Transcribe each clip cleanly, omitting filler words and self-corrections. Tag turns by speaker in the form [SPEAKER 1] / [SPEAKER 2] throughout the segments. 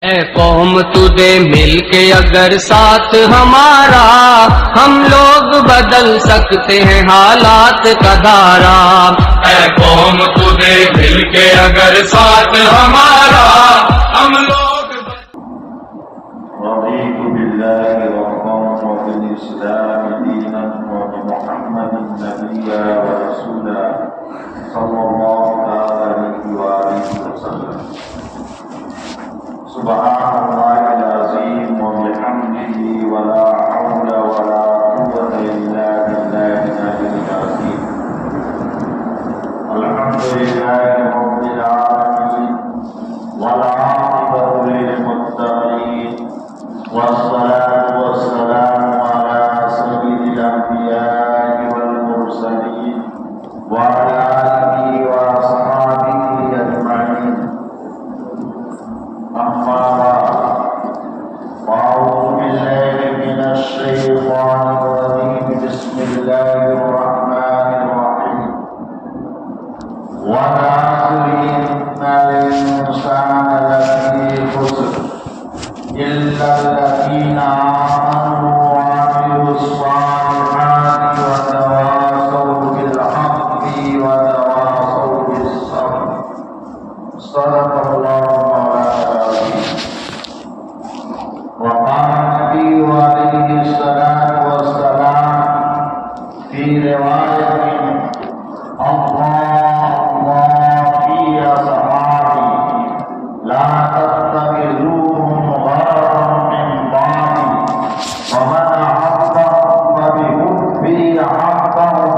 [SPEAKER 1] اے قوم تجھے مل کے اگر ساتھ ہمارا، ہم لوگ بدل سکتے ہیں حالات کا دھارا۔
[SPEAKER 2] اے قوم تجھے مل کے اگر ساتھ ہمارا، ہم لوگ
[SPEAKER 3] رضيت بالله ربا وبالإسلام دينا وبمحمد نبيا ورسولا صلى الله عليه وآله وسلم. سبحان الله العظيم وبحمده ولا حول ولا قوة إلا بالله العلي العظيم. الحمد لله رب العالمين والعاقبة للمتقين والصلاة والسلام على سيد الأنبياء والمرسلين وعلى آله وأصحابه أجمعين. أما بعد، فأعوذ بالله من الشيطان الرجيم. بسم الله الرحمن الرحيم. والعصر إن الإنسان لفي خسر إلا الذين آمنوا وعملوا الصالحات وتواصوا بالحق وتواصوا بالصبر. صدق الله مولانا العظيم. وقال النبي عليه الصلاة والسلام في رواية: الله في أصحابي لا تتخذوهم غرضا من بعدي، ومن أحبهم فبحبي أحبهم،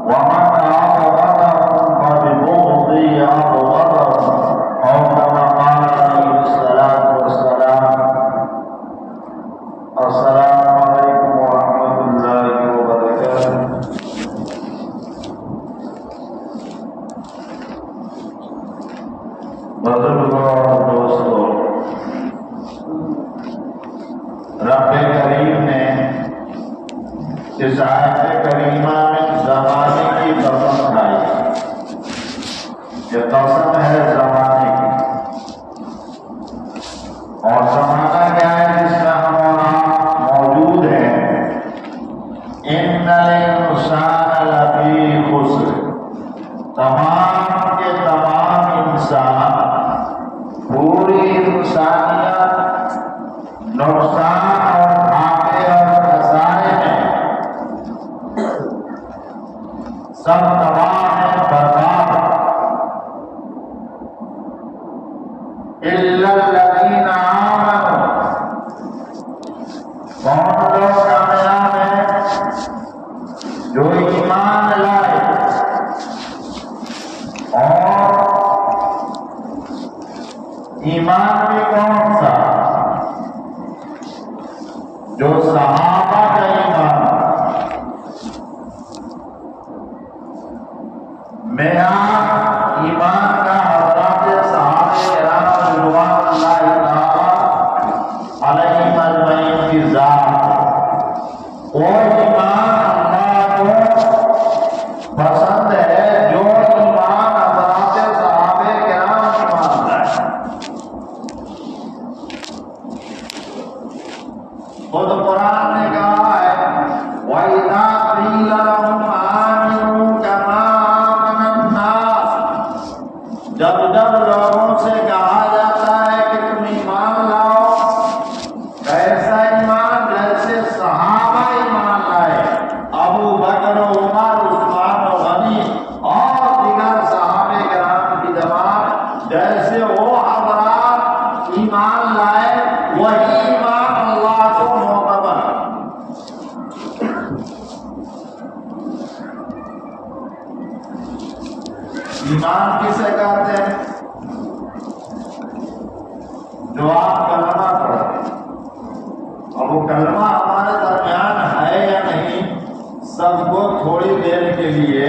[SPEAKER 3] ومن أبغضهم فببغضي أبغضهم، أو كما قال عليه الصلاة والسلام. السلام عليكم ورحمة الله وبركاته. بزرگوں اور دوستوں، رب کریم نے اس آیت کریمہ میں زمانے کی قسم کھائی. یہ قسم ہے زمانے کی، اور زمانہ کیا ہے جس میں ہم اور آپ موجود ہیں؟ ان الانسان لفی خسر. تمام کے تمام انسان، پوری انسانیت نقصان اور گھاٹے اور خسارے میں، سب تباہ ہے، برباد. الا الذین آمنوا. کون لوگ کامیاب ہیں؟ جو ایمان لائے. اور ایمان بھی کون سا؟ جو صحابہ کا ایمان. معیار ایمان کا حضرات صحابہ کرام رضوان اللہ تعالی علیہم اجمعین کی ذات. وہ ایمان اللہ کو پسند ہے جو ایمان حضرات صحابہ کرام ایمان لائے. خود قرآن نے کہا ہے: وَإِذَا قِيلَ لَهُمْ آمِنُوا كَمَا آمَنَ النَّاسُ. جب لوگوں سے کہا جاتا ہے کہ تم ایمان لاؤ، ایسا ایمان جیسے صحابہ ایمان لائے. ابو بکر و عمر، عثمان و غنی اور دیگر صحابہ کرام کی جماعت، جیسے وہ حضرات ایمان لائے، وہی ایمان اللہ کو معتبر. ایمان کسے کہتے ہیں؟ جو آپ کلمہ پڑھتے ہیں. اب وہ کلمہ ہمارے درمیان ہے یا نہیں، سب کو تھوڑی دیر کے لیے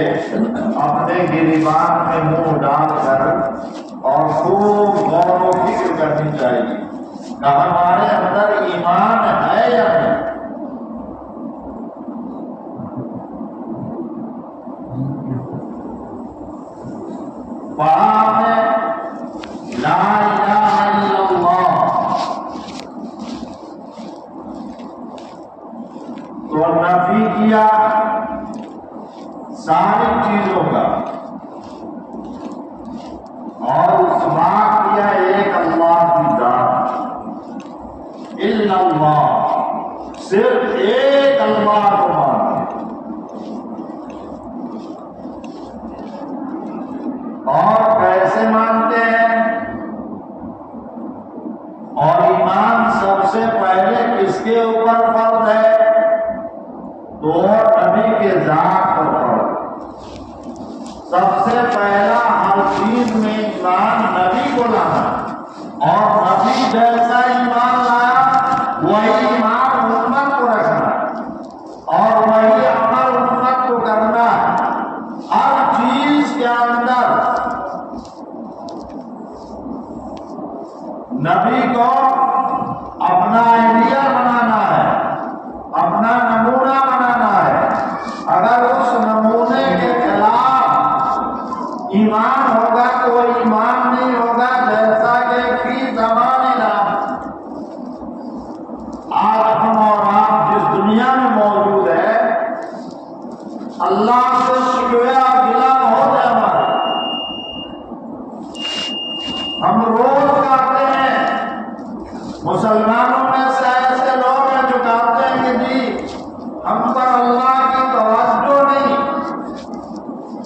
[SPEAKER 3] اپنے گریبان میں منہ ڈال کر اور خوب غور و فکر کرنی چاہیے کہ ہمارے اندر ایمان ہے یا نہیں. پڑھا ہے لا الہ الا اللہ ساری چیزوں کا، اور اس بات کیا ایک اللہ کی ذات، الا اللہ، صرف ایک اللہ کو مانتے، اور کیسے مانتے ہیں؟ اور ایمان سب سے پہلے کس کے اوپر فرض ہے؟ تو نبی کے ذات پر فرض۔ سب سے پہلا ہر چیز میں ایمان نبی کو لانا، اور نبی جیسا ایمان لایا وہی ایمان امت کو رکھنا، اور وہی عمل امت کو کرنا۔ ہر چیز کے اندر نبی کو اپنا آئیڈیا بنانا ہے، اپنا نمونہ بنانا ہے۔ اگر اس نمونے کے خلاف ایمان ہوگا تو وہ ایمان نہیں ہوگا، جیسا کہ فی زماننا، آج ہم اور آپ جس دنیا میں موجود ہے، اللہ سے شکوے اور گلہ بہت ہے ہمارا۔ ہم روز کہتے ہیں، مسلمانوں میں سے ایسے لوگ ہیں جو کہتے ہیں کہ جی ہم پر اللہ کی توجہ نہیں،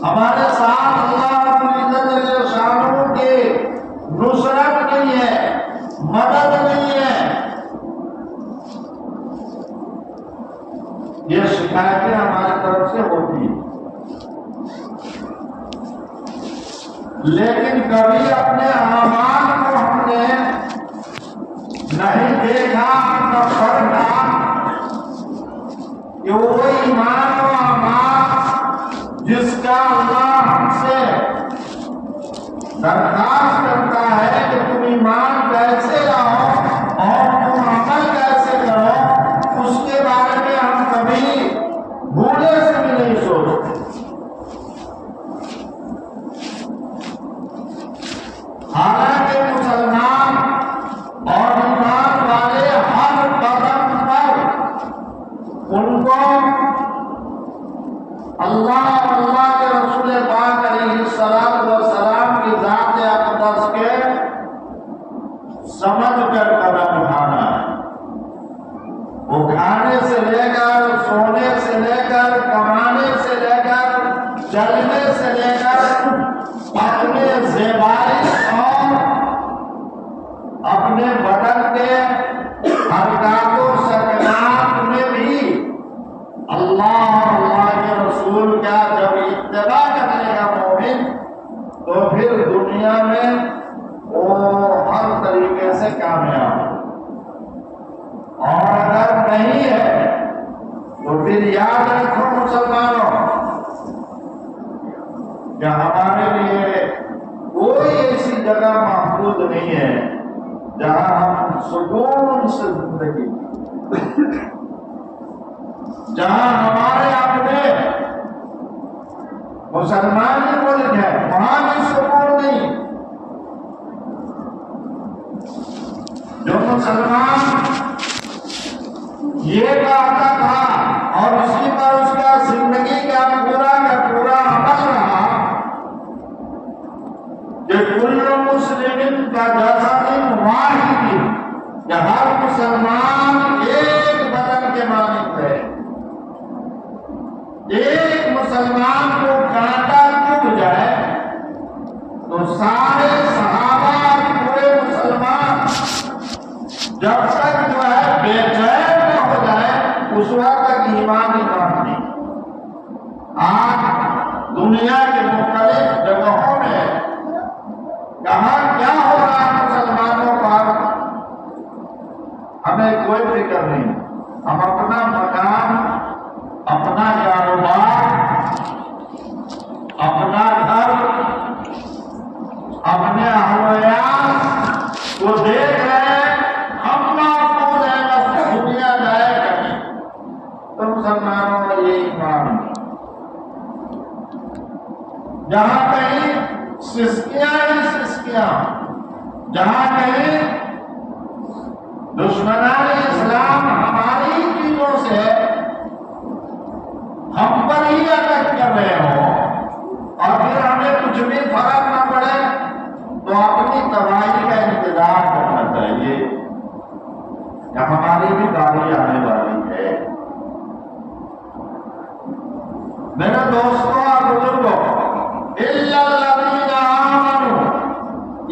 [SPEAKER 3] ہمارے ساتھ اللہ رب العزت جل شانہ کی نصرت نہیں ہے، مدد نہیں ہے۔ یہ شکایتیں ہماری طرف سے ہوتی ہیں، لیکن کبھی اپنے اعمال کو ہم نے نہیں دیکھا، نہ پڑھا کہ وہ ایمان و اعمال جس کا اللہ ہم سے درخواست کرتا ہے کہ تم ایمان کیسے لاؤ اور تم عمل کیسے کرو، اس کے بارے میں ہم کبھی بھولے سے بھی نہیں سوچتے۔ حالانکہ مسلمان اور ایمان والے ہر قدم پر ان کو اللہ اور اللہ کے رسول پاک علیہ الصلوۃ والسلام کی ذات اقدس کے سمجھ کر قدم اٹھانا ہے۔ وہ کھانے سے لے کر، سونے سے لے کر، کمانے سے لے کر، چلنے سے لے کر، اپنے زیبائش اور اپنے بدن کے حرکات و سکنات میں بھی اللہ اور اللہ کے رسول کا جب اتباع کرنے کا مومن، تو پھر دنیا میں وہ ہر طریقے سے کامیاب ہے۔ اور اگر نہیں ہے تو پھر یاد رکھو مسلمانوں کہ ہمارے لیے کوئی ایسی جگہ محفوظ نہیں ہے جہاں ہم سکون سے زندگی، جہاں ہمارے اپنے مسلمانی ملک ہے وہاں بھی سکون نہیں۔ جو مسلمان یہ کہتا تھا اور اسی پر اس کا زندگی کا پورا عمل رہا کہ کل مسلم کا جسد واحد، کہ ہر مسلمان ایک بدن کے مالک ہے، ایک مسلمان کو کانٹا چبھ جائے تو سارے صحابہ پورے مسلمان جب تک جو ہے بے چین نہ ہو جائے اس وقت تک ایمان نہیں۔ آج دنیا کے مختلف جگہوں میں کہاں کیا ہو رہا ہے مسلمانوں پر ہمیں کوئی فکر نہیں۔ ہم اپنا مکان، اپنا کاروبار، اپنا گھر، اپنے اہل و عیال کو دیکھ رہے ہیں، ہم محفوظ ہیں، بس دنیا جائے کریں۔ تو مسلمانوں کا یہ ایمان، جہاں کہیں سسکیاں ہی سسکیاں، جہاں کہیں دشمنان اسلام ہماری چیزوں سے ہم پر ہی اٹک کر رہے ہوں اور پھر ہمیں کچھ بھی فرق نہ پڑے تو اپنی تباہی کا انتظار کرنا چاہیے یا ہماری بھی باری آنے والی ہے۔ میرے دوستوں اور بزرگوں، الا الذین آمنوا،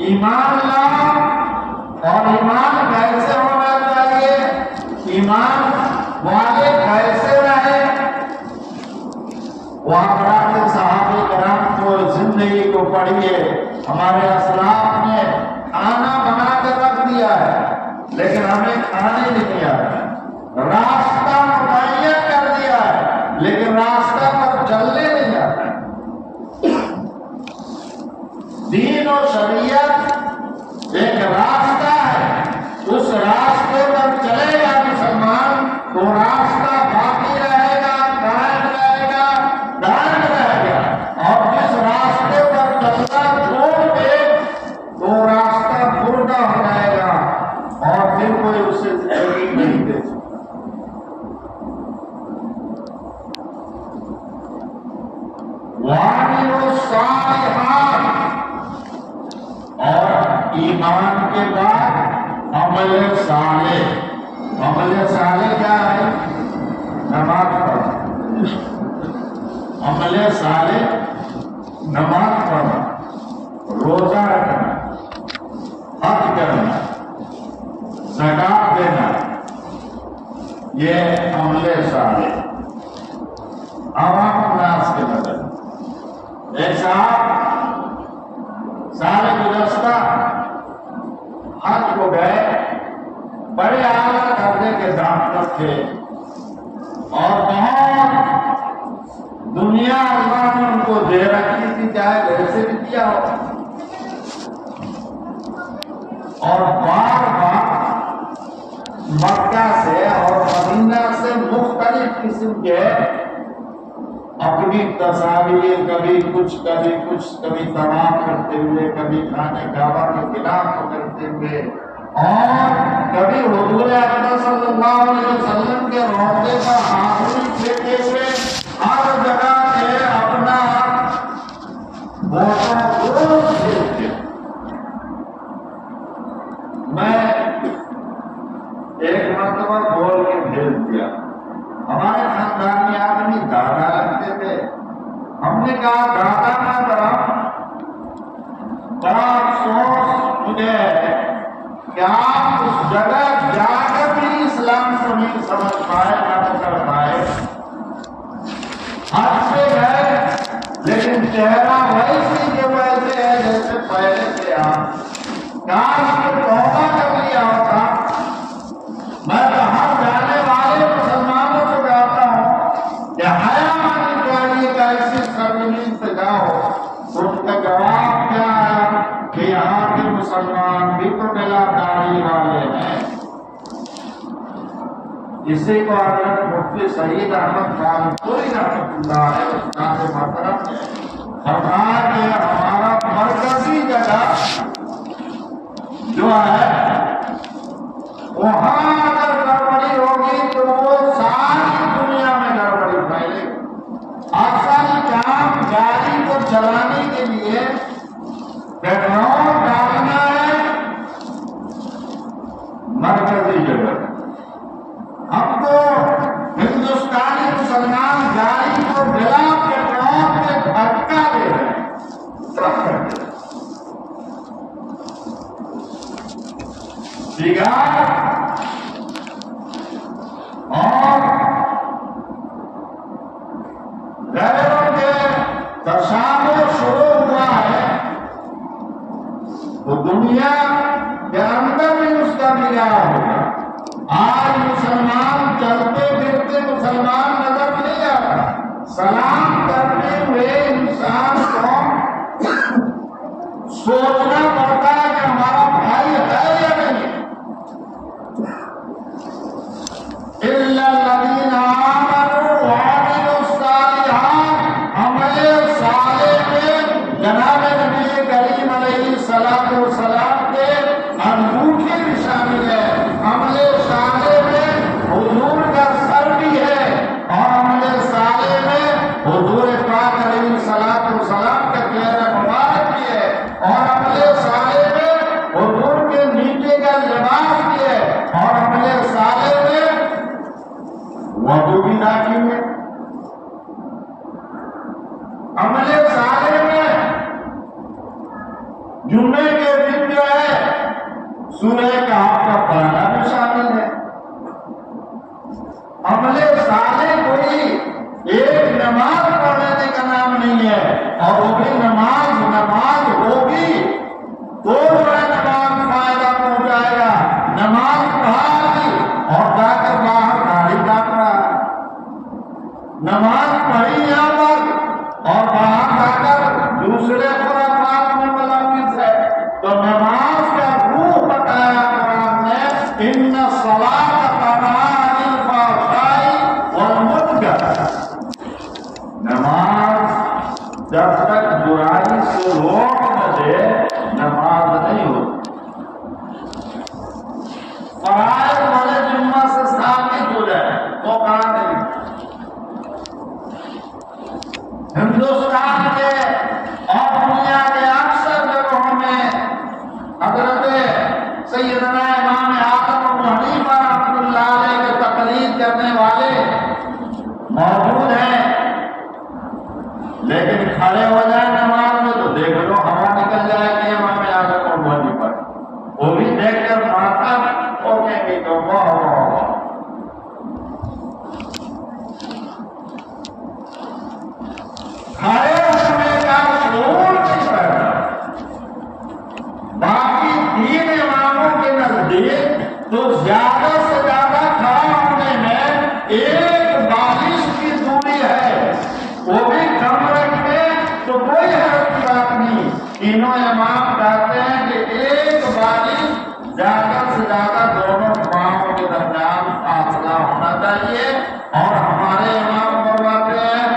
[SPEAKER 3] ایمان لاؤ، اور ایمان کیسے ہونا چاہیے، ایمان والے کیسے رہے، وہ حضرات صحابہ کرام کو زندگی کو پڑھیے، ہمارے اسلاف نے کھانا بنا کر رکھ دیا ہے لیکن ہمیں کھانے نہیں آتا، راستہ متعین کر دیا ہے لیکن راستہ پر چلنے نہیں آتا۔ دین و شریعت ایک راستہ ہے، اس راستے پر چلے گا مسلمان تو راستہ باقی رہے گا، قائم رہے گا، دائم رہے گا، اور جس راستے پر چلنا چھوڑ دے تو راستہ مردہ ہو جائے گا اور پھر کوئی اسے زندگی نہیں دے سکتا۔ وَعَمِلُوا الصَّالِحَاتِ، اور ایمان کے بعد عمل صالح۔ عمل صالح کیا ہے؟ نماز پڑھنا۔ عمل صالح نماز پڑھنا، روزہ رکھنا، حج کرنا، زکات دینا، یہ عمل صالح۔ عوام الناس کے بدل ایک صاحب سال گزشتہ حج کو گئے، بڑے اعلیٰ درجے کے ڈاکٹر تھے اور بہت دنیا اللہ نے ان کو دے رکھی تھی، چاہے ویسے بھی دیا ہو، اور بار بار مکہ سے اور مدینہ سے مختلف قسم کے اپنی تصاویر، کبھی کچھ کبھی طواف کرتے ہوئے، کبھی کھانے کعبہ کے خلاف کرتے ہوئے، اور کبھی حضور اکرم صلی اللہ علیہ وسلم کے روضے پر حاضری دیتے ہوئے ہر جگہ کے اپنا فوٹو دیتے۔ میں ایک مرتبہ بول کے بھیج دیا، ہمارے خاندانی آدمی دادا لگتے تھے، ہم نے کہا دادا نہ کرا، بڑا افسوس مجھے ہے کہ آپ اس جگہ جا کر بھی اسلام کو نہیں سمجھ پائے، نہ کر پائے۔ حج پہ گئے لیکن چہرہ ویسی کے ویسے ہے جیسے پہلے تھے آپ، کاش کو توبہ کر لیا ہوتا۔ میں باہر جانے والے مسلمانوں کو کہتا ہوں کہ حیا آنی چاہیے کہ ایسی سرزمین سے جاؤ، اس کا جواب کیا ہے کہ یہاں کے مسلمان بھی تو بلا داڑھی والے ہیں۔ اسی کو حضرت مفتی سعید احمد خان پوری رحمۃ اللہ علیہ استاد محترم نے فرمایا کہ ہمارا مرکزی جگہ جو ہے وہاں اگر گڑبڑی ہوگی تو وہ ساری دنیا میں گڑبڑی پھیلے گی۔ اصل کام گاڑی کو چلانے کے لیے پیٹرول ڈالنا ہے مرکزی جگہ۔ ہم کو ہندوستانی مسلمان گاڑی کو بلا پیٹرول میں دھکا دے رہے ہیں، بگاڑ اور غیروں کے تشابہ شروع ہوا ہے تو دنیا کے اندر بھی اس کا بگاڑ ہوگا۔ آج مسلمان چلتے پھرتے مسلمان نظر نہیں آتا، سلام کرتے ہوئے انسان کو سوچنا پڑتا ہے کہ ہمارا بھائی ہے یا نہیں۔ إِلَّا الَّذِينَ آمَنُوا وَعَمِلُوا الصَّالِحَاتِ، عمل صالح میں جناب نبی کریم علیہ الصلوۃ والسلام کے انگوٹھے بھی شامل ہے۔ عمل صالح میں جمعے کے دن جو ہے سورہ کہف کا پڑھنا بھی شامل ہے۔ عمل صالح کوئی ایک نماز پڑھنے کا نام نہیں ہے، اور وہ بھی نماز ہوگی تو بڑا نماز فائدہ پہنچائے گا۔ نماز پڑھا دی اور جا کر باہر گاڑی کاٹ رہا، نماز پڑھی یہاں پر اور باہر جا کر دوسرے خرافات میں ملوث ہے، تو نماز کا روح بتایا قرآن نے، ان الصلاۃ تنہی عن الفحشاء والمنکر۔ نماز جب تک برائی سے روک نہ دے نماز نہیں ہوتی۔ فرائض والے جمعہ سے ثابت ہو جائے تو کہاں نہیں۔ ہندوستان کے اور دنیا کے اکثر جگہوں میں حضرت سیدنا امام اعظم ابو حنیفہ رحمۃ اللہ علیہ کے تقلید کرنے والے موجود ہیں، لیکن کھڑے ہو جائے نماز میں تو دیکھ لو ہوا نکل جائے کہ امام اعظم ابو حنیفہ، وہ بھی دیکھ کر ماتا ہوگیں گے تو کھڑے ہونے کا شعور نہیں پیدا۔ باقی تین اماموں کے نزدیک تو زیادہ سے زیادہ کھڑا ہونے میں ایک بالش کی دوری ہے، وہ بھی کم رکھے تو کوئی حرج کی بات نہیں۔ تینوں امام کہتے ہیں کہ ایک بالش زیادہ سے زیادہ دونوں پاؤں کے درمیان فاصلہ ہونا چاہیے، اور ہمارے امام فرماتے ہیں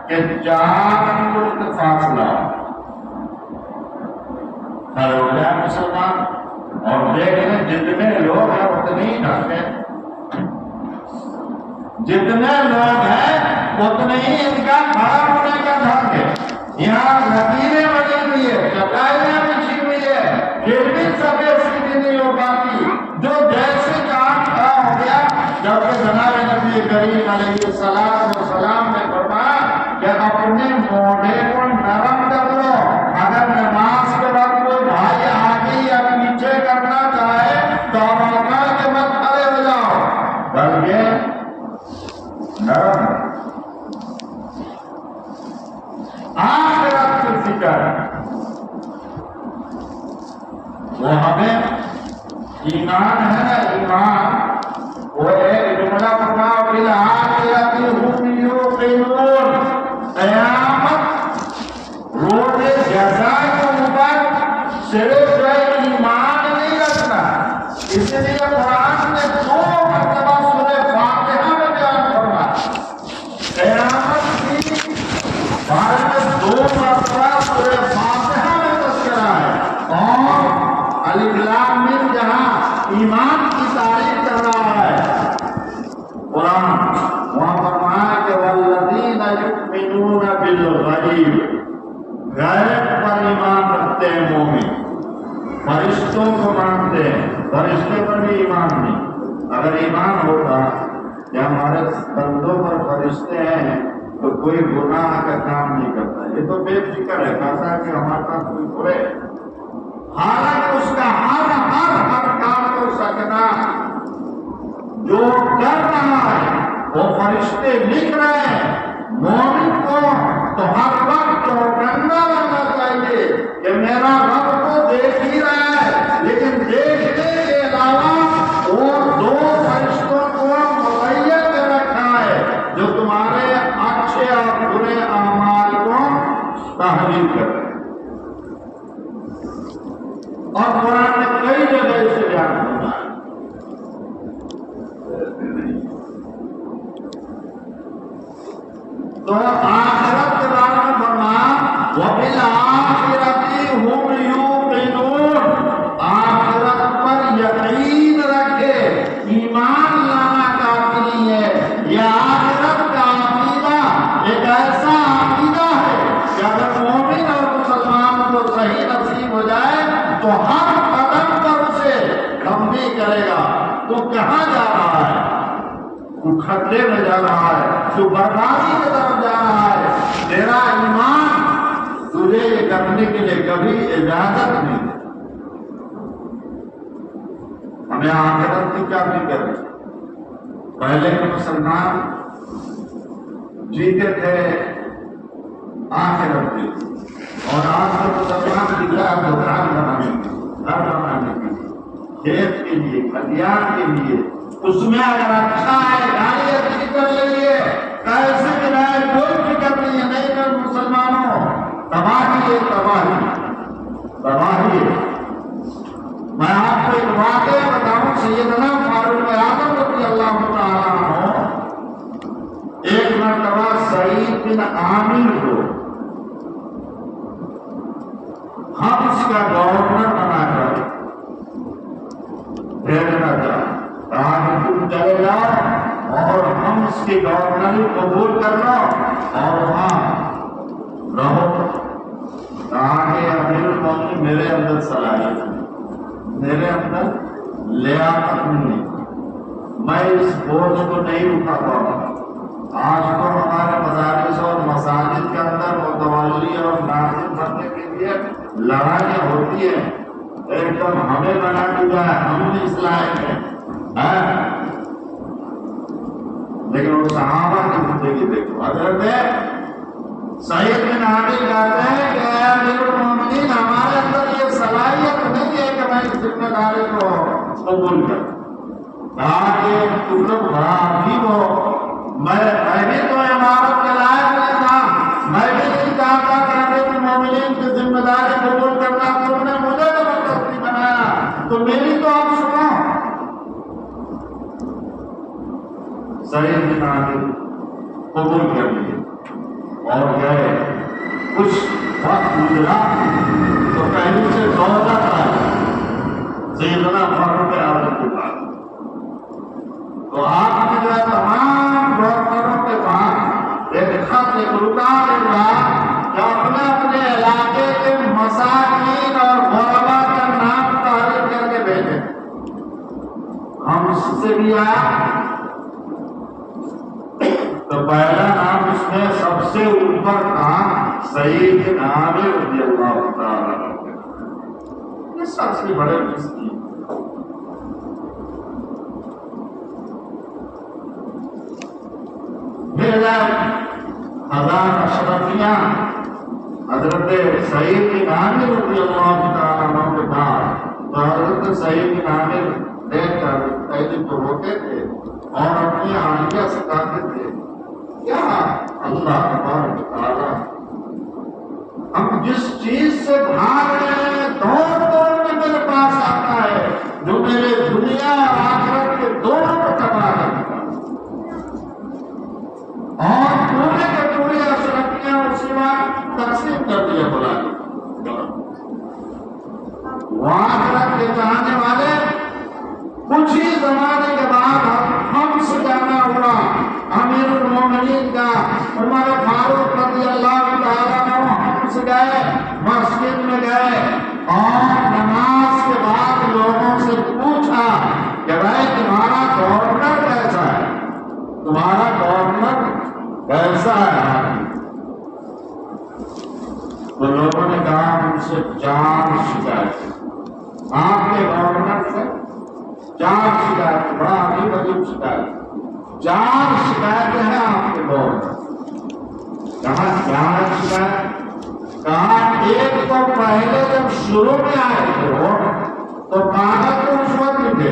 [SPEAKER 3] کہ 4 انگل کا فاصلہ۔ کھڑے ہو جائے مسلمان اور دیکھ لیں جتنے لوگ ہیں اتنے ہی ڈھکے، جتنے لوگ ہیں اتنے ہی ان کا کھڑا ہونے کا ڈھنگ ہے۔ یہاں لکیریں بنی ہوئی ہے، چٹائیاں بچھی ہوئی ہے، پھر بھی سفید سیدھی نہیں ہو پاتی۔ جو جیسے کام کھڑا ہو گیا، جبکہ جناب نبی کریم علیہ السلام نے فرمایا کہ اپنے موڑے کو نرم کر لو۔ اگر نماز کے وقت کوئی بھائی آگے یا پیچھے کرنا چاہے تو موقع کے وقت کھڑے ہو جاؤ، بلکہ نرم۔ آخرت کی فکر وہ ہمیں ایمان ہے نا، ایمان وہ ایک جملہ پڑھا بالآخرۃ هم یوقنون، قیامت روز جزا کے اوپر صرف ایمان نہیں رکھنا۔ اس لیے قرآن نے 2 مرتبہ سورہ فاتحہ میں بیان فرمایا، قیامت کی بارے میں 2 مرتبہ سورہ فاتحہ میں تذکرہ ہے، اور الف لام میم جہاں ایمان کی تعریف کر رہا ہے قرآن، وہاں فرمایا کہ والذین یؤمنون بالغیب، غیب پر ایمان رکھتے ہیں مومن، فرشتوں کو مانتے ہیں، فرشتے پر بھی ایمان نہیں۔ اگر ایمان ہوتا کہ ہمارے بندوں پر فرشتے ہیں تو کوئی گناہ کا کام نہیں کرتا، یہ تو بے فکر ہے، کہتا کہ ہمارے پاس کوئی برے، حالانکہ اس کا ہر کام کو سکنا جو کر رہا ہے وہ فرشتے لکھ رہے ہیں۔ مومن کو تو ہر وقت چوکنا رہنا چاہیے کہ میرا رب کو دیکھ ہی رہا ہے، لیکن دیکھنے کے علاوہ وہ 2 فرشتوں کو مقید کر رکھا ہے جو تمہارے اچھے اور برے اعمال کو تحریر کر رہے ہیں۔ اور قرآن نے کئی جگہ اسے بیان کرنا ہے۔ تو آخرت کے بارے میں فرمایا وَبِالْآخِرَةِ هُمْ يُوقِنُونَ، آخرت پر یقین رکھے، ایمان لانا کافی نہیں ہے۔ یہ آخرت کا عقیدہ ایک ایسا عقیدہ ہے کہ اگر مومن اور مسلمان کو صحیح نصیب ہو جائے تو ہر قدم پر اسے کمبی کرے گا۔ تو کہاں جا رہا ہے؟ تو خطرے میں جا رہا ہے، تو بربادی کی طرف جا رہا ہے۔ تیرا ایمان تجھے یہ کرنے کے لیے کبھی اجازت نہیں دی۔ ہمیں آخرت کی کیا فکر ہے؟ پہلے کے مسلمان جیتے تھے آخرت کی، اور آج کے مسلمان کی کیا بھگوان بنانے کی، گھر بنانے کی، کھیت کے لیے، کھلیان کے لیے، اس میں اگر اچھا ہے گاڑی اچھی کر لیجیے، کیسے بنائے کوئی فکر نہیں ہے۔ نہیں کر مسلمانوں، تباہی ہے، تباہی تباہی ہے۔ میں آپ کو ایک واقعہ بتاؤں، سیدنا فاروق اعظم رضی اللہ تعالیٰ عنہ ایک مرتبہ سعید بن عامر کو حمص کا گورنر بنا کر بھیجنا چاہا، کہا کہ تم چلے جاؤ اور حمص کی گورنری قبول کر لو اور وہاں رہو۔ کہا کہ امیر المومنین میرے اندر صلاحیت ہے، میرے اندر لیاقت نہیں، میں اس بوجھ کو نہیں اٹھا پاؤں۔ آج تو ہمارے مدارس اور مساجد کے اندر متولی اور ناظم بننے کے لیے لڑائیاں ہوتی ہیں، ایک دم ہمیں بنا دیا ہے، ہم بھی اس لائق ہیں۔ لیکن وہ صحابہ کی زندگی دیکھو، حضرت سعید بن عامر کہتے ہیں کہ اے امیر المومنین، ہمارے اندر یہ صلاحیت نہیں ہے کہ میں اس ذمہ داری کو قبول کروں۔ کہا کہ تم لوگ بڑا عجیب ہو، میں بھی تو عمارت کے لائق نہیں تھا، میں بھی نہیں چاہتا کہ امیر المومنین کی ذمہ داری قبول کرنا، تم نے مجھے زبردستی بنایا، تو میری تو آپ سنو۔ سعید بن عامر قبول کر لیے اور گئے۔ کچھ وقت گزرا تو کہیں سے دولت آئی سیدنا فاروق اعظم کے پاس، تو آپ نے جو تمام گورنروں کے پاس ایک خط، ایک رکاوٹ ہوا کہ اپنے اپنے علاقے کے مساکین اور غربا کا نام تحریر کر کے بھیجے۔ ہم اس سے بھی آیا تو پہلا نام اس میں سب سے اوپر تھا سعید بن عامر رضی اللہ تعالیٰ عنہ۔ یہ سب سے بڑے مسکین، ہزار اشرفیاں حضرت سعید بن عامر رضی اللہ تعالیٰ عنہ کے بعد، تو حضرت سعید بن عامر دیکھ کر پہلے تو روتے تھے اور اپنی آنکھیں سکھاتے تھے، کیا اللہ تبارک و تعالیٰ ہم جس چیز سے بھاگ رہے ہیں دوڑ دوڑ کے میرے پاس آتا ہے، جو میرے دنیا اور آخرت کے دونوں کو تباہ کرتا ہے، اور پورے کے پورے اشرفیاں اسی وقت تقسیم کر دیا بلا وہ آخرت کے چاہنے والے۔ کچھ ہی زمانے کے بعد ہم سے جانا ہوا امیر المومنین کا عمر فاروق رضی اللہ تعالیٰ عنہ ہم سے گئے، مسجد میں گئے اور نماز کے بعد لوگوں سے پوچھا کہ بھائی تمہارا گورنر کیسا ہے، تمہارا گورنر کیسا ہے؟ تو لوگوں نے کہا ان سے 4 شکایتیں، آپ کے گورنر سے 4 شکایتیں، بڑا عجیب شکایت، 4 شکایتیں ہیں آپ کے گورنر۔ کہا 4 شکایت؟ کہا ایک تو پہلے جب شروع میں آئے تھے تو کاغذ کو رشوت لکھے،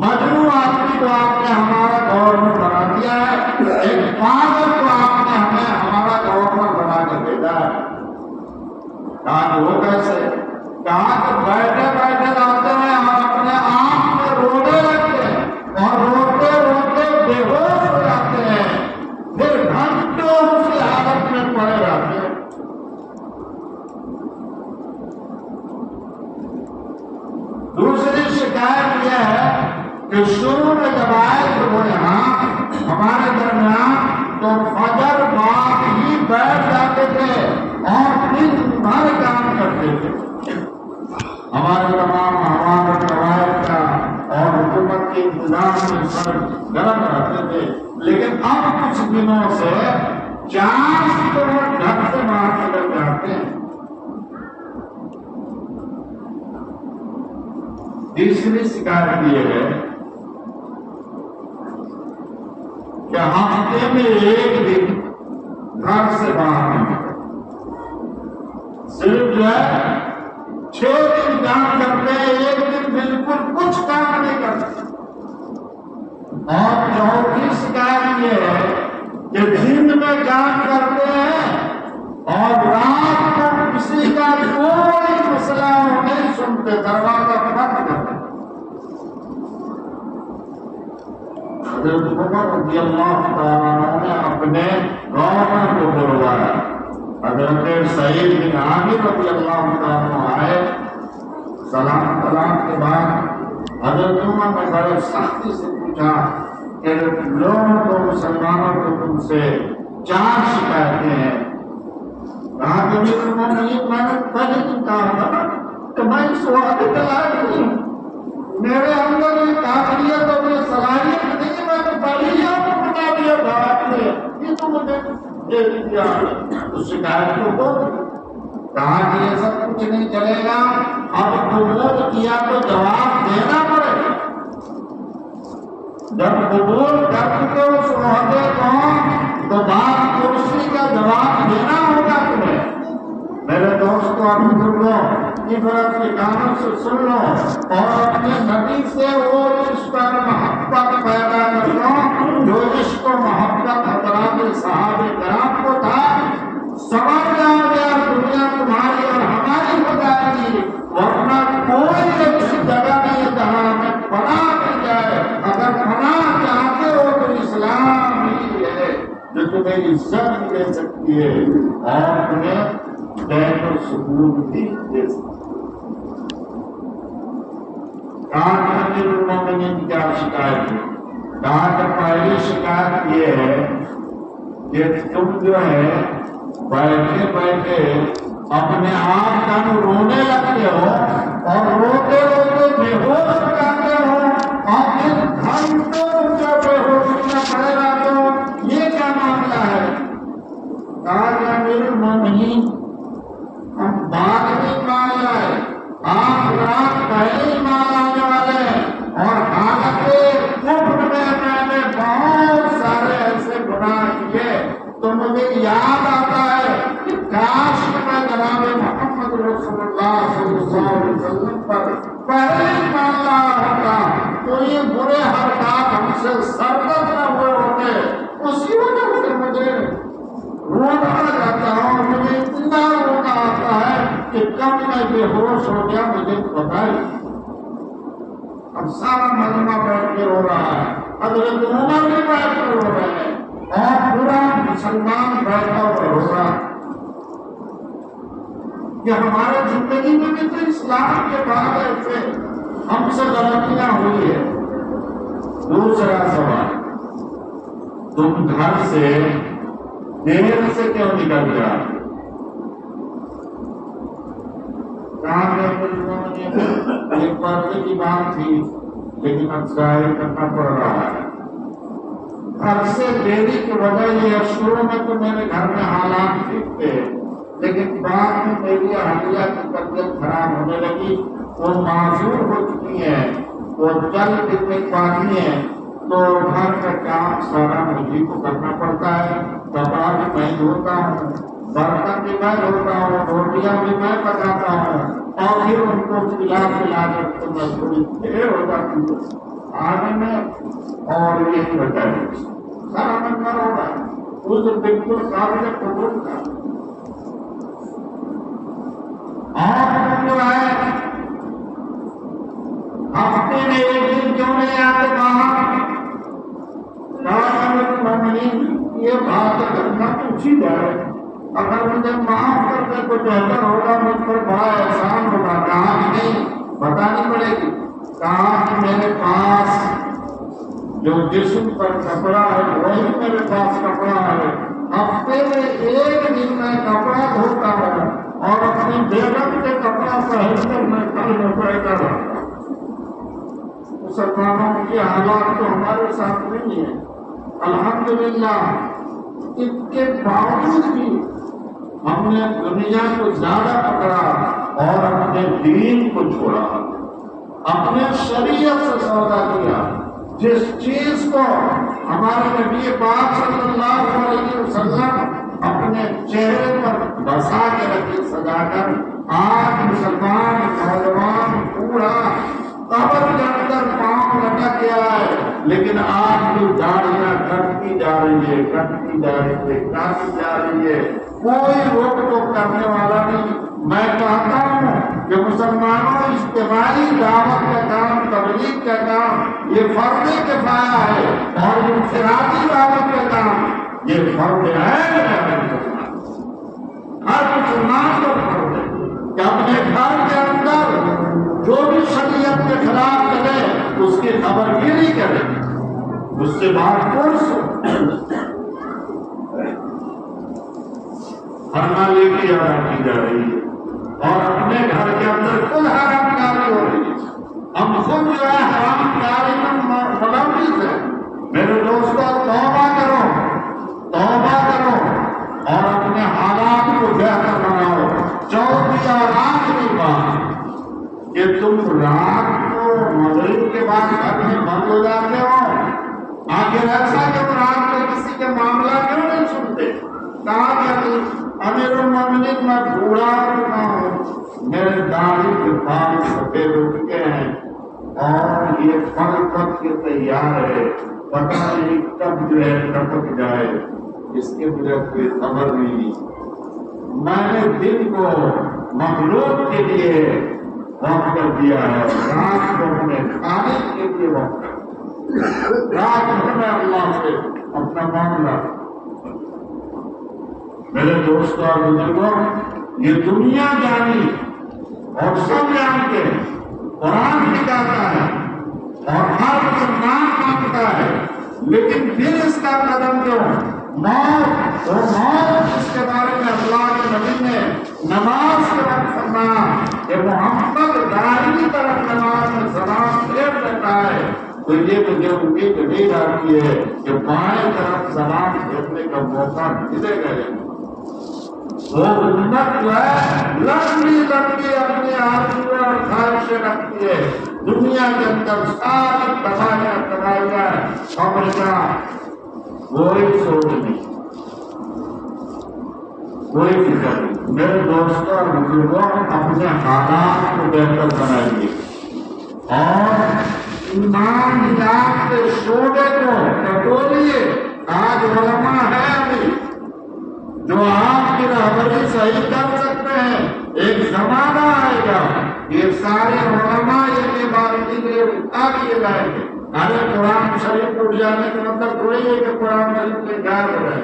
[SPEAKER 3] مجنون آدمی کو آپ نے ہمارا گورنر بنا دیا ہے، ایک پاگل کو آپ نے ہمیں ہمارا گورنر بنا کے بھیجا ہے۔ کہا کہ وہ کیسے؟ کہا کہ بیٹھے بیٹھے لاتے ہیں اور اپنے آپ میں رونے لگتے ہیں اور روتے روتے بے ہوش ہو جاتے ہیں، پھر گھنٹوں اسی حالت میں پڑے رہتے ہیں۔ دوسری شکایت یہ ہے کہ شروع میں جب آئے تو وہ یہاں ہمارے درمیان تو فجر بعد ہی بیٹھ جاتے تھے اور دن بھر کام کرتے تھے، ہمارے تمام ہمارے قواعد کا اور حکومت کے انتظام میں سر گرم رہتے تھے۔ لیکن اب کچھ دنوں سے 4 ڈھک سے باہر نکل جاتے ہیں تیسری شکایت یہ ہے کہ ہفتے میں ایک دن گھر سے باہر نہیں نکلتے، صرف جو ہے 6 دن کام کرتے ہیں، ایک دن بالکل کچھ کام نہیں کرتے۔ اور چوتھی شکایت یہ ہے کہ دن میں کام کرتے ہیں اور رات کو کسی کا کوئی مسئلہ نہیں سنتے، دروازہ بند کرتے۔ حضرت عمر رضی اللہ تعالیٰ عنہ نے اپنے گورنر کو بلوایا، حضرت سعید بن عامر رضی اللہ تعالیٰ عنہ آئے، سلام کے بعد حضرت عمر نے بڑے سختی سے پوچھا کہ لوگوں کو، مسلمانوں کو تم سے 4 شکایتیں ہیں۔ کہا کہ میں نے پہلے دن کہا تھا کہ میں اس وعدے کے لائق نہیں ہوں، میرے اندر یہ قابلیت اور یہ صلاحیت نہیں کہ میں نے پہلے آپ کو بتا دیا تھا، آپ نے یہ تو مجھے دے دیا، اس شکایت کو بول۔ کہا کہ یہ سب کچھ نہیں چلے گا، اب قبول کیا تو جواب دینا پڑے گا۔ جب قبول کر چکے اس عہدے کو تو بات کرسی کا جواب دینا ہوگا تمہیں۔ میرے دوستوں اور بزرگوں، عبرت کے کانوں سے سن لو اور اپنے نبی سے وہ عشق اور محبت پیدا کر لو جو عشق و محبت حضرات صحابہ کرام کو تھا۔ سمجھ جاؤ گے دنیا تمہاری اور ہماری ہو جائے گی، ورنہ کوئی ایسی جگہ نہیں جہاں ہمیں پناہ مل جائے۔ اگر پناہ چاہتے ہو تو اسلام ہی ہے جو تمہیں عزت بھی دے سکتی ہے اور تمہیں چین و سکون بھی دے سکتی ہے۔ کہاں امیر المومنین کیا شکایت ہے؟ کہاں کہ پہلی شکایت یہ ہے کہ تم جو ہے بیٹھے بیٹھے اپنے آپ کا رونے لگتے ہو اور روتے روتے بے ہوش ہو جاتے ہو اور پھر گھنٹوں جو بے ہوشی میں پڑے رہتے ہو، یہ کیا معاملہ ہے؟ کہا کہ امیر المومنین ہم بعد میں مان لائے، آپ رات پہلے ہی مان آنے والے ہیں، اور حالت کفر میں نے بہت سارے ایسے گناہ کیے تو مجھے یاد آتا ہے کہ کاش میں جناب محمد رسول اللہ صلی اللہ علیہ وسلم پر پہلے ہی مان رہا ہوتا تو یہ برے حرکات ہم سے سرزد نہ ہوئے ہوتے۔ اسی وجہ سے مجھے رونا آ جاتا ہوں، مجھے اتنا رونا آتا ہے کہ کب میں بے ہوش ہو گیا مجھے پتا ہی۔ اب سارا مجمع بیٹھ کے رو رہا ہے، حضرت عمر بھی بیٹھ کر رو رہے ہیں اور پورا مسلمان بیٹھا ہوا رو رہا ہے۔ کہ ہمارے زندگی میں بھی تو اسلام کے بعد ایسے ہم سے غلطیاں ہوئی ہے۔ دوسرا سوال، تم گھر سے دیر سے کیوں نکل گیا؟ ایک پردے کی بات تھی لیکن اب ظاہر کرنا پڑ رہا ہے۔ گھر سے دیری کی وجہ یہ شروع میں تو میرے گھر میں حالات ٹھیک تھے، لیکن بعد میں میری اہلیہ کی طبیعت خراب ہونے لگی، وہ معذور ہو چکی ہے، وہ چل پھر نہیں پاتی ہے، تو گھر کا کام سارا مجھے کو کرنا پڑتا ہے۔ کپڑا بھی میں دھوتا ہوں، برتن بھی میں دھوتا ہوں، روٹیاں بھی میں پکاتا ہوں، اور پھر ان کو کھلا کر تو میں تھوڑی دیر ہو جاتی ہوں آنے میں، اور یہی وجہ ہے سارا منظر ہو رہا ہے۔ اس بالکل قابل قبول تھا، اور جو ہے ہفتے میں ایک دن کیوں نہیں آتے باہر؟ یہ بات اگر نہ پوچھی جائے، اگر مجھے معاف کر کے کچھ بہتر ہوگا، مجھ پر بڑا احسان ہوگا۔ کہا کہ نہیں، بتانی پڑے گی۔ کہا کہ میرے پاس جو جسم پر کپڑا ہے وہی میرے پاس کپڑا ہے، ہفتے میں ایک دن میں کپڑا دھوتا ہوں اور اپنی بیگم کے کپڑا پہن کر میں کل روپے کا رہتا ہوں۔ مسلمانوں کی حالات تو ہمارے ساتھ نہیں ہے، الحمدللہ۔ اس کے باوجود بھی ہم نے دنیا کو زیادہ پکڑا اور اپنے دین کو چھوڑا۔ اپنے شریعت سے سودا کیا. جس چیز کو ہمارے نبی پاک صلی اللہ علیہ وسلم اپنے چہرے پر بسا کے رکھی سجا کر، آج مسلمان نوجوان پورا قبر کے اندر پاؤں لٹک گیا ہے، لیکن آج بھی داڑیاں کٹتی جا رہی ہے، کٹتی جا رہی ہے، کاٹی جا رہی ہے، کوئی روک ٹوک کرنے والا نہیں. میں کہتا ہوں کہ مسلمانوں اجتماعی دعوت کا کام، تبلیغ کا کام یہ فرض کفایہ ہے، اور انفرادی دعوت کا کام یہ فرض عین ہے. ہر مسلمان کو فرض ہے کہ اپنے گھر کے اندر جو بھی شریعت کے خلاف کرے اس کی خبر گیری کرے، اس سے بات فرما لے کے ادا کی جا رہی ہے، اور اپنے گھر کے اندر خود حرام کاری ہو رہی ہے. ہم خود جو ہے حرام کاری میں ملوث ہیں. میرے دوستوں، توبہ کرو، توبہ کرو اور اپنے حالات کو بہتر بناؤ. چوتھی اور آخری بات کہ تم رات کو مغرب کے بعد گھر میں بند ہو جاتے ہو. آخر ایسا کہ رات کو کسی کے معاملہ کیوں نہیں سنتے؟ کہا کہ امیر المومنین میں بوڑھا چکا ہوں، میرے داڑھی کے بال سفید ہو چکے ہیں اور یہ پھل پک کے تیار ہے، پتہ نہیں کب جو ہے ٹپک جائے، اس کے مجھے کوئی خبر نہیں. میں نے دن کو مخلوق کے لیے وقت کر دیا ہے، رات کو اپنے کھانے کے لیے وقت کر دیا. رات بھر میں اللہ سے اپنا معاملہ. میرے دوستوں اور بزرگوں، یہ دنیا جانی اور سب جانتے ہیں، قرآن بھی کہتا ہے اور ہر مسلمان مانگتا ہے، لیکن پھر اس کا قدم کیوں؟ موت. وہ موت جس کے بارے میں اللہ کے نبی نے نماز کے وقت فرمایا کہ محمد دائمی طرف نماز میں سلام پھیر دیتا ہے، تو یہ مجھے امید نہیں آتی ہے کہ بائیں طرف سلام پھیرنے کا موقع ملے گا. وہ امت جو ہے لمبی لمبی اپنی آرزو اور خواہشیں رکھتی ہے. دنیا کے اندر ساری تباہیاں امریکہ، کوئی سوچ نہیں، کوئی فکر نہیں. میرے دوستوں اور بزرگوں، اپنے حالات کو بہتر بنائیے اور ایمان ہدایت کے شعبے کو ٹٹولیے. آج علماء ہے ابھی جو آپ کی رہبری صحیح کر سکتے ہیں. ایک زمانہ آئے گا یہ سارے علماء یہ بارگی کے لیے اٹھا دیے جائیں گے. ارے قرآن شریف اٹھ جانے کا مطلب تھوڑی ہے کہ قرآن شریف کے غائب ہو رہے.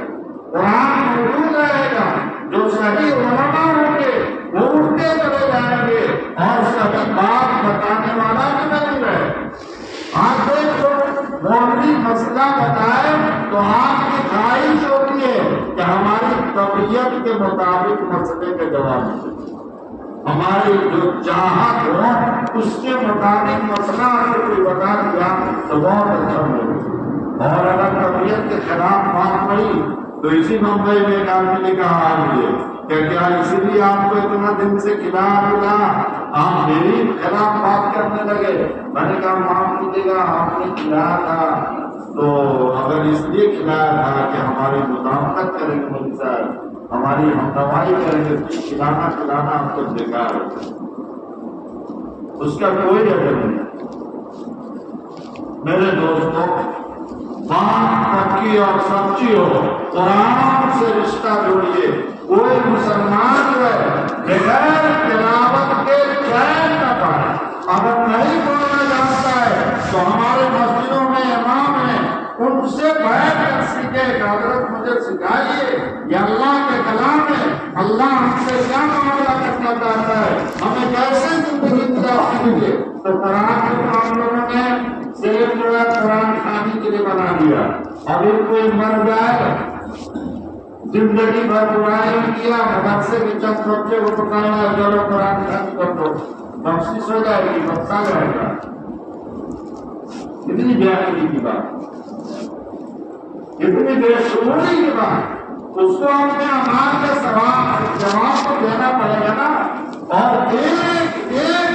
[SPEAKER 3] قرآن موجود رہے گا، جو صحیح علماء ہوں گے وہ اٹھتے چلے جائیں گے اور صحیح بات بتانے والا بھی نہیں رہے. آج دیکھو مولوی مسئلہ بتائے تو آپ کی خواہش ہوتی ہے کہ ہماری طبیعت کے مطابق مسئلے کے جواب دیں، ہماری جو چاہت ہو اس کے مطابق مسئلہ اگر کوئی بتا دیا تو بہت اچھا ہوگا. اور اگر طبیعت کے خلاف بات پڑی تو اسی ممبئی میں ایک آدمی نے کہا آج یہ کہ کیا اسی لیے آپ کو اتنا دن سے کھلا ملا، آپ میری خلاف بات کرنے لگے. میں نے کہا معاف کیجیے گا، آپ نے کھلایا تھا تو اگر اس لیے کھلایا تھا کہ ہماری مدافعت کریں گے مودی صاحب، ہماری ہمدردی کریں گے، کھلانا ہم کو بیکار ہے، اس کا کوئی ادب نہیں. میرے دوستوں، بات پکی اور سچی ہو، قرآن سے رشتہ جوڑیے. کوئی مسلمان جو ہے بغیر تلاوت کے چین نہ پائے. اگر نہیں پڑھنا جانتا ہے تو ہمارے مسجدوں میں امام ہیں، ان سے بیٹھ کر سیکھے کہ حضرت مجھے سکھائیے، یہ اللہ کے کلام ہے، اللہ ہم سے کیا معاملہ کرنا چاہتا ہے، ہمیں کیسے زندگی گزارنی ہے. تو قرآن کے معاملوں نے صرف جو ہے قرآن کھانے کے لیے بنا دیا. ابھی کوئی مر جائے، زندگی بھر برائی کیا، مدرسے کے چند بچے کو پکانا، چلو قرآن کھانی کر دو، بخشش ہو جائے گی، بخشا جائے گا. اتنی بےعقلی کی بات، اتنی بے شعوری کی بات. اس کو اپنے اعمال کے جواب کو دینا پڑے گا نا. اور ایک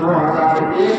[SPEAKER 3] 2001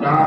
[SPEAKER 3] 4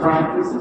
[SPEAKER 3] 35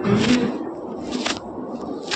[SPEAKER 3] 3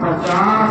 [SPEAKER 3] 50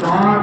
[SPEAKER 3] 5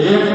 [SPEAKER 3] 1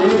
[SPEAKER 3] 1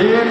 [SPEAKER 3] 1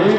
[SPEAKER 3] 1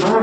[SPEAKER 3] 2